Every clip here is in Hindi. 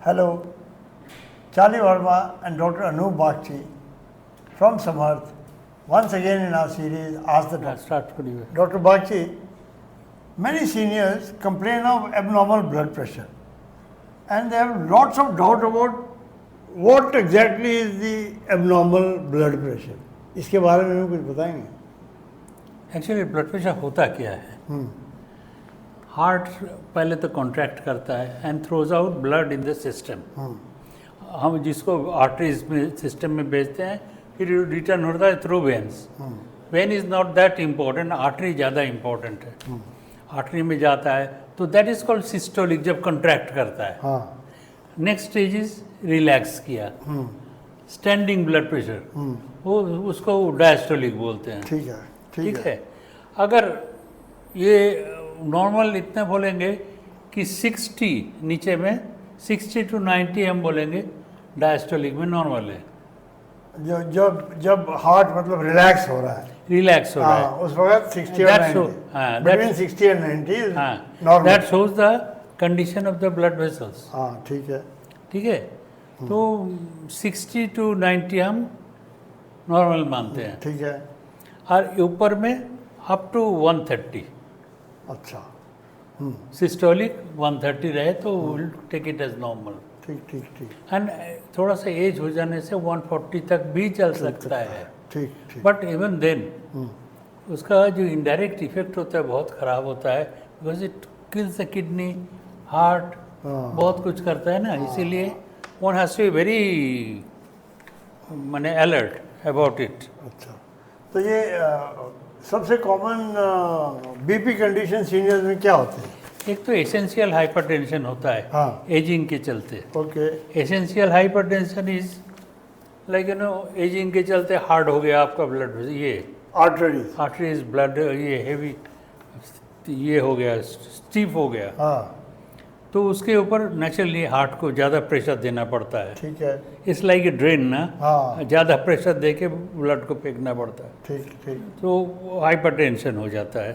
Hello, Charlie Verma and Dr. Anup Bagchi from Samarth, once again in our series Ask the Doctor. Start for you. Dr. Bagchi, many seniors complain of abnormal blood pressure and they have lots of doubt about what exactly is the abnormal blood pressure. इसके बारे में कुछ बताएंगे? एक्चुअली ब्लड प्रेशर होता क्या है? हार्ट पहले तो कॉन्ट्रैक्ट करता है and throws out blood in the system. हम जिसको आर्टरीज में सिस्टम में भेजते हैं, फिर रिटर्न होता है through veins. When is not that important, artery ज़्यादा इम्पोर्टेंट है. आर्टरी में जाता है तो दैट इज कॉल्ड सिस्टोलिक, जब कॉन्ट्रैक्ट करता है. नेक्स्ट स्टेज इज रिलैक्स किया, स्टैंडिंग ब्लड प्रेशर, वो उसको डायस्टोलिक बोलते हैं. ठीक है. अगर ये नॉर्मल इतने बोलेंगे कि 60 नीचे में 60 to 90 हम बोलेंगे डायस्टोलिक में नॉर्मल है. जब हार्ट मतलब रिलैक्स हो रहा है, उस वक्त 60 और 90, between 60 and 90 is normal. That shows the condition of the blood vessels. ठीक है. तो 60 to 90 हम नॉर्मल मानते हैं. ठीक है. और ऊपर में अप टू 130. अच्छा. सिस्टोलिक 130 रहे तो will take it as normal. ठीक. एंड थोड़ा सा एज हो जाने से 140 तक भी चल सकता है. ठीक. बट इवन देन उसका जो इनडायरेक्ट इफेक्ट होता है बहुत ख़राब होता है, because it kills the kidney, heart, बहुत कुछ करता है ना. इसीलिए one has to be very माने अलर्ट अबाउट इट. अच्छा. तो ये सबसे कॉमन बीपी कंडीशन सीनियर्स में क्या होते हैं? एक तो एसेंशियल हाइपरटेंशन होता है. एजिंग के चलते. Okay. Essential hypertension is like ageing के चलते हार्ड हो गया आपका ब्लड, ये आर्टरीज ब्लड ये हेवी ये हो गया, स्टीफ हो गया. तो उसके ऊपर नेचुरली हार्ट को ज़्यादा प्रेशर देना पड़ता है. ठीक है. इट्स लाइक ए ड्रेन ना. ज़्यादा प्रेशर दे के ब्लड को फेंकना पड़ता है. ठीक. तो हाइपरटेंशन हो जाता है.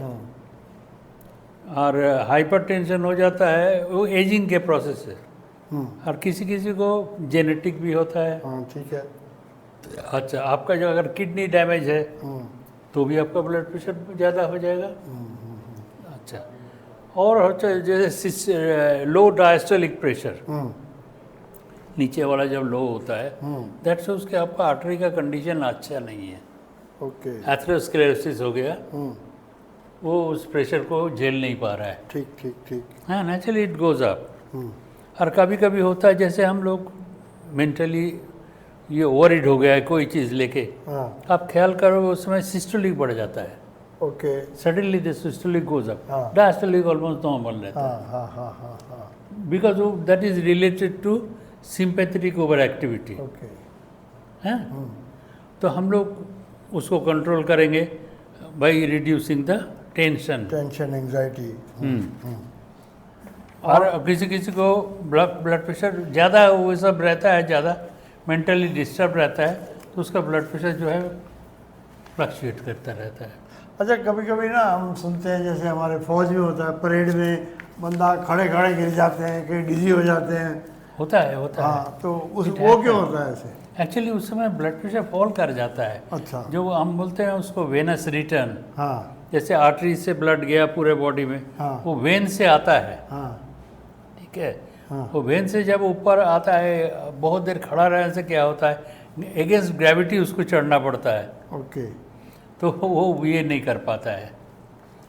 और हाइपरटेंशन हो जाता है वो एजिंग के प्रोसेस से. और किसी को जेनेटिक भी होता है. ठीक है. अच्छा, आपका जो अगर किडनी डैमेज है तो भी आपका ब्लड प्रेशर ज़्यादा हो जाएगा. अच्छा. और जैसे लो डायस्टोलिक प्रेशर, नीचे वाला जब लो होता है, दैट शोज कि आपका आर्टरी का कंडीशन अच्छा नहीं है. ओके. एथेरोस्क्लेरोसिस हो गया, वो उस प्रेशर को झेल नहीं पा रहा है. ठीक. हाँ, नेचुरली इट गोज अप. और कभी कभी होता है जैसे हम लोग मेंटली ये ओवरहिट हो गया है कोई चीज़ लेके, आप ख्याल करो उस समय सिस्टोलिक बढ़ जाता है. Okay. Suddenly the systolic goes up, diastolic almost normal रहता है. Because that is related to sympathetic over activity. Okay. हैं. तो हम लोग उसको कंट्रोल करेंगे by reducing the tension, anxiety. और किसी को ब्लड प्रेशर ज़्यादा वो सब रहता है, ज़्यादा मेंटली डिस्टर्ब रहता है, तो उसका ब्लड प्रेशर जो है फ्लक्चुएट करता रहता है. अच्छा, कभी ना हम सुनते हैं जैसे हमारे फौज में होता है, परेड में बंदा खड़े गिर जाते हैं, कहीं डिजी हो जाते हैं. होता है. तो वो क्यों होता है ऐसे? एक्चुअली उस समय ब्लड प्रेशर फॉल कर जाता है. अच्छा. जो हम बोलते हैं उसको वेनस रिटर्न. जैसे आर्टरी से ब्लड गया पूरे बॉडी में, वो वेन से आता है. ठीक है. वो वेन से जब ऊपर आता है, बहुत देर खड़ा रहने से क्या होता है, अगेंस्ट ग्रेविटी उसको चढ़ना पड़ता है. ओके. तो वो ये नहीं कर पाता है,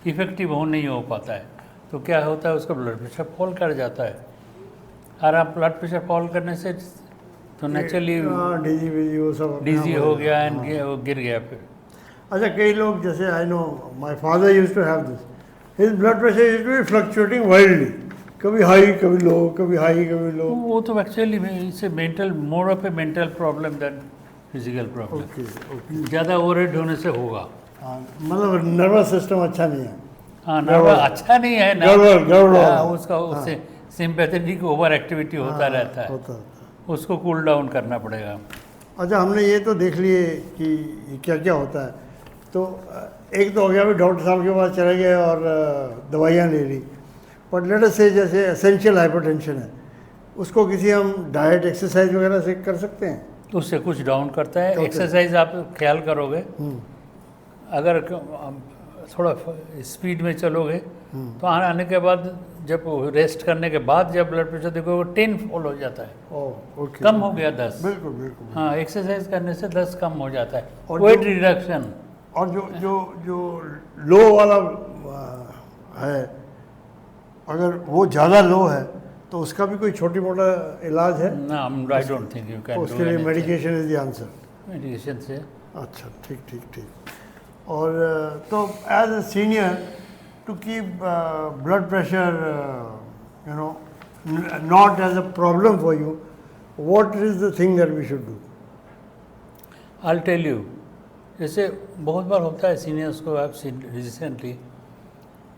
इफेक्टिव वो नहीं हो पाता है. तो क्या होता है, उसका ब्लड प्रेशर फॉल कर जाता है. और आप ब्लड प्रेशर फॉल करने से तो नेचुरली डिजी हो गया एंड वो गिर गया फिर. अच्छा, कई लोग जैसे I know my father used to have this, his blood pressure used to be fluctuating wildly, कभी हाई कभी लो, कभी हाई कभी लो. वो तो actually it's mental, more of a mental problem than physical problem. Okay. ज़्यादा ओवरहेड होने से होगा. मतलब नर्वस सिस्टम अच्छा नहीं है. नर्वस अच्छा नहीं है ना, गड़बड़. उसका उससे सिंपैथेटिक ओवर एक्टिविटी होता रहता है. उसको कूल डाउन करना पड़ेगा. अच्छा, हमने ये तो देख लिए कि क्या क्या होता है. तो एक तो हो गया, अभी डॉक्टर साहब के पास चले गए और दवाइयाँ ले ली. बट लेट अस से जैसे एसेंशियल हाइपरटेंशन है, उसको किसी हम डाइट एक्सरसाइज वगैरह से कर सकते हैं? उससे कुछ डाउन करता है। Okay. एक्सरसाइज आप ख्याल करोगे, अगर थोड़ा स्पीड में चलोगे तो आने के बाद, जब रेस्ट करने के बाद जब ब्लड प्रेशर देखोगे 10 फॉल हो जाता है, ओह ओके, कम हो गया 10। बिल्कुल बिल्कुल। हाँ, एक्सरसाइज करने से 10 कम हो जाता है। और वेट जो- रिडक्शन, और जो जो जो लो वाला है, अगर वो ज़्यादा लो है तो उसका भी कोई छोटी मोटा इलाज है? ना, I don't think you can उसके लिए medication is the answer? Medication से। अच्छा, ठीक ठीक ठीक। और तो as a senior, to keep blood pressure you know not as a problem for you, what is the thing that we should do? I tell you, जैसे बहुत बार होता है सीनियर्स को, आप रिसेंटली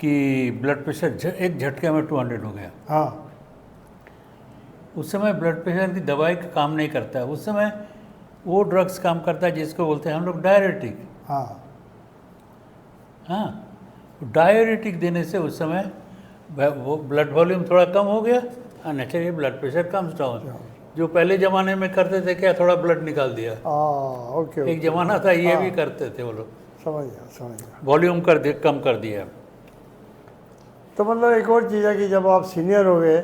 कि ब्लड प्रेशर एक झटके में 200 हो गया। हाँ, उस समय ब्लड प्रेशर की दवाई का काम नहीं करता है, उस समय वो ड्रग्स काम करता है जिसको बोलते हैं हम लोग डायरेटिक। हाँ, हाँ, डायरेटिक देने से उस समय वो ब्लड वॉल्यूम थोड़ा कम हो गया और naturally blood pressure comes down. जो पहले ज़माने में करते थे, क्या थोड़ा ब्लड निकाल दिया। ओके, एक ज़माना था ये भी करते थे वो लोग, समझ गया। वॉल्यूम कम कर दिया। तो मतलब एक और चीज़ है कि जब आप सीनियर हो गए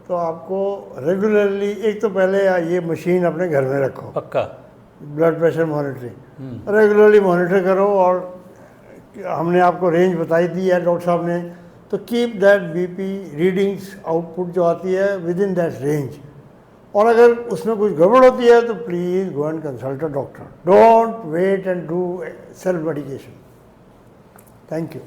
तो आपको रेगुलरली, एक तो पहले ये मशीन अपने घर में रखो, पक्का blood pressure monitoring regularly monitor करो, और हमने आपको रेंज बताई दी है डॉक्टर साहब ने, तो keep that BP readings output जो आती है विद इन दैट रेंज। और अगर उसमें कुछ गड़बड़ होती है तो please go and consult a doctor, don't wait and do self medication. Thank you.